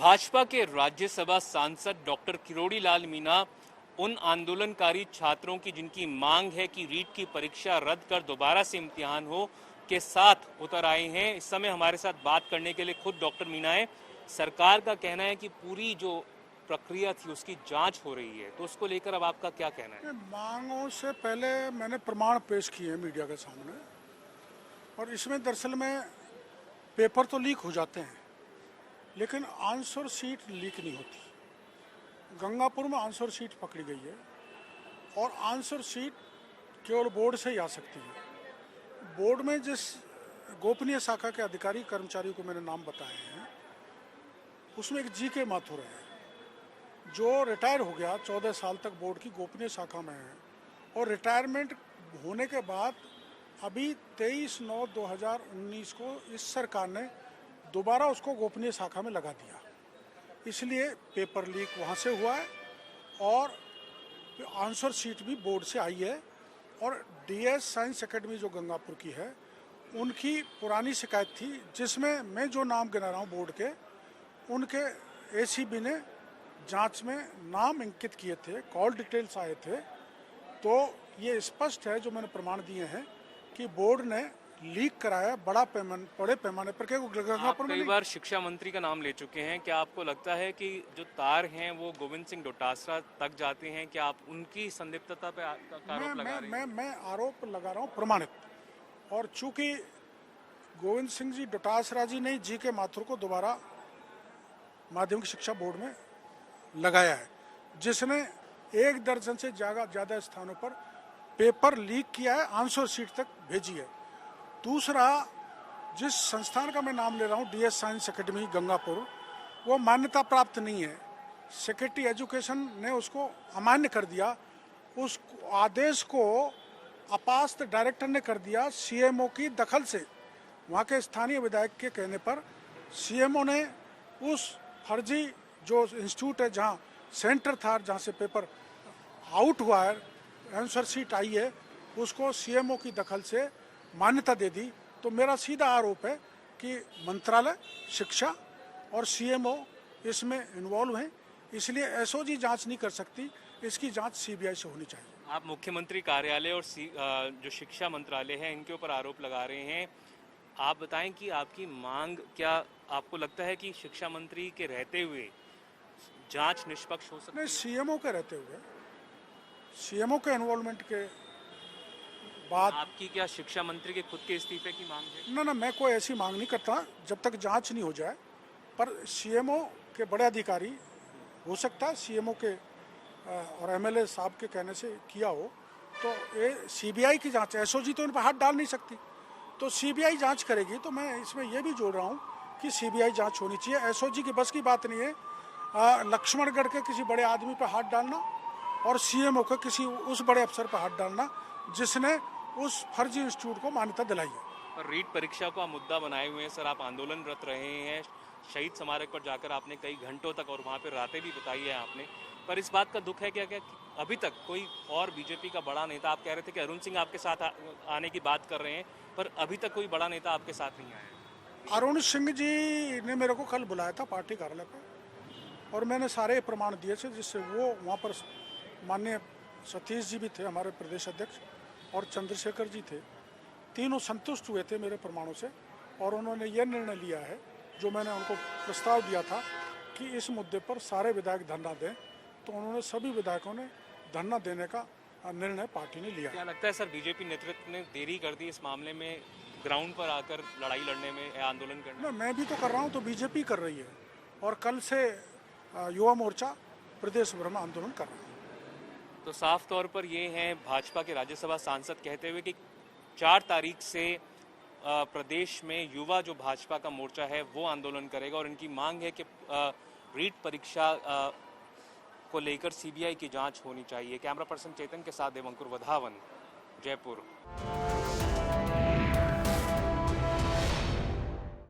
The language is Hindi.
भाजपा के राज्यसभा सांसद डॉक्टर किरोड़ी लाल मीणा उन आंदोलनकारी छात्रों की जिनकी मांग है कि रीट की परीक्षा रद्द कर दोबारा से इम्तिहान हो के साथ उतर आए हैं। इस समय हमारे साथ बात करने के लिए खुद डॉक्टर मीणा है। सरकार का कहना है कि पूरी जो प्रक्रिया थी उसकी जांच हो रही है, तो उसको लेकर अब आपका क्या कहना है? मांगों से पहले मैंने प्रमाण पेश किए हैं मीडिया के सामने, और इसमें दरअसल में पेपर तो लीक हो जाते हैं लेकिन आंसर शीट लीक नहीं होती। गंगापुर में आंसर शीट पकड़ी गई है और आंसर शीट केवल बोर्ड से ही आ सकती है। बोर्ड में जिस गोपनीय शाखा के अधिकारी कर्मचारी को मैंने नाम बताए हैं उसमें एक जीके माथुर है जो रिटायर हो गया, 14 साल तक बोर्ड की गोपनीय शाखा में है, और रिटायरमेंट होने के बाद अभी 23/9/2019 को इस सरकार ने दोबारा उसको गोपनीय शाखा में लगा दिया। इसलिए पेपर लीक वहाँ से हुआ है और आंसर शीट भी बोर्ड से आई है। और डीएस साइंस एकेडमी जो गंगापुर की है उनकी पुरानी शिकायत थी जिसमें मैं जो नाम गिना रहा हूँ बोर्ड के, उनके एसीबी ने जांच में नाम अंकित किए थे, कॉल डिटेल्स आए थे। तो ये स्पष्ट है जो मैंने प्रमाण दिए हैं कि बोर्ड ने लीक कराया बड़े पैमाने पर। आप कई बार शिक्षा मंत्री का नाम ले चुके हैं, क्या आपको लगता है कि जो तार हैं वो गोविंद सिंह डोटासरा तक जाते हैं? क्या आप उनकी संदिग्धता पे आरोप लगा रहे हैं? मैं आरोप लगा रहा हूँ प्रमाणित, और चूंकि गोविंद सिंह जी डोटासरा जी ने जी के माथुर को दोबारा माध्यमिक शिक्षा बोर्ड में लगाया है, जिसने 1 दर्जन से ज्यादा स्थानों पर पेपर लीक किया है, आंसर शीट तक भेजी है। दूसरा, जिस संस्थान का मैं नाम ले रहा हूँ डीएस साइंस एकेडमी गंगापुर, वो मान्यता प्राप्त नहीं है। सेक्रेटरी एजुकेशन ने उसको अमान्य कर दिया। उस आदेश को अपास्त डायरेक्टर ने कर दिया सीएमओ की दखल से। वहाँ के स्थानीय विधायक के कहने पर सीएमओ ने उस फर्जी जो इंस्टीट्यूट है जहाँ सेंटर था, जहाँ से पेपर आउट हुआ है, आंसर शीट आई है, उसको सीएमओ की दखल से मान्यता दे दी। तो मेरा सीधा आरोप है कि मंत्रालय, शिक्षा और सीएमओ इसमें इन्वॉल्व हैं, इसलिए एसओजी जांच नहीं कर सकती, इसकी जांच सीबीआई से होनी चाहिए। आप मुख्यमंत्री कार्यालय और जो शिक्षा मंत्रालय है इनके ऊपर आरोप लगा रहे हैं। आप बताएं कि आपकी मांग, क्या आपको लगता है कि शिक्षा मंत्री के रहते हुए जांच निष्पक्ष हो सकती है? नहीं, सीएमओ के रहते हुए, सीएमओ के इन्वॉल्वमेंट के बाद। आपकी क्या शिक्षा मंत्री के खुद के इस्तीफे की मांग है? ना, मैं कोई ऐसी मांग नहीं करता जब तक जांच नहीं हो जाए। पर सीएमओ के बड़े अधिकारी, हो सकता है सीएमओ के और एमएलए साहब के कहने से किया हो, तो ये सीबीआई की जांच, एसओजी तो इन पर हाथ डाल नहीं सकती, तो सीबीआई जांच करेगी। तो मैं इसमें यह भी जोड़ रहा हूँ कि सीबीआई जांच होनी चाहिए। एसओजी की बस की बात नहीं है लक्ष्मणगढ़ के किसी बड़े आदमी पर हाथ डालना और सीएमओ के किसी उस बड़े अफसर पर हाथ डालना जिसने उस फर्जी इंस्टीट्यूट को मान्यता दिलाई है। और रीट परीक्षा को आप मुद्दा बनाए हुए हैं सर, आप आंदोलनरत रहे हैं, शहीद स्मारक पर जाकर आपने कई घंटों तक और वहाँ पर रातें भी बिताई है आपने, पर इस बात का दुख है क्या अभी तक कोई और बीजेपी का बड़ा नेता, आप कह रहे थे कि अरुण सिंह आपके साथ आने की बात कर रहे हैं, पर अभी तक कोई बड़ा नेता आपके साथ नहीं आया? अरुण सिंह जी ने मेरे को कल बुलाया था पार्टी कार्यालय पर, और मैंने सारे प्रमाण दिए थे, जिससे वो वहाँ पर माननीय सतीश जी भी थे हमारे प्रदेश अध्यक्ष, और चंद्रशेखर जी थे, तीनों संतुष्ट हुए थे मेरे प्रमाणों से। और उन्होंने ये निर्णय लिया है जो मैंने उनको प्रस्ताव दिया था कि इस मुद्दे पर सारे विधायक धरना दें, तो उन्होंने सभी विधायकों ने धरना देने का निर्णय पार्टी ने लिया। क्या लगता है सर बीजेपी नेतृत्व ने देरी कर दी इस मामले में, ग्राउंड पर आकर लड़ाई लड़ने में, आंदोलन करने में? मैं भी तो कर रहा हूँ, तो बीजेपी कर रही है, और कल से युवा मोर्चा प्रदेश भर में आंदोलन कर रहा है। तो साफ तौर पर ये हैं भाजपा के राज्यसभा सांसद कहते हुए कि 4 तारीख से प्रदेश में युवा जो भाजपा का मोर्चा है वो आंदोलन करेगा, और इनकी मांग है कि रीट परीक्षा को लेकर सीबीआई की जांच होनी चाहिए। कैमरा पर्सन चेतन के साथ देवंकुर वधावन, जयपुर।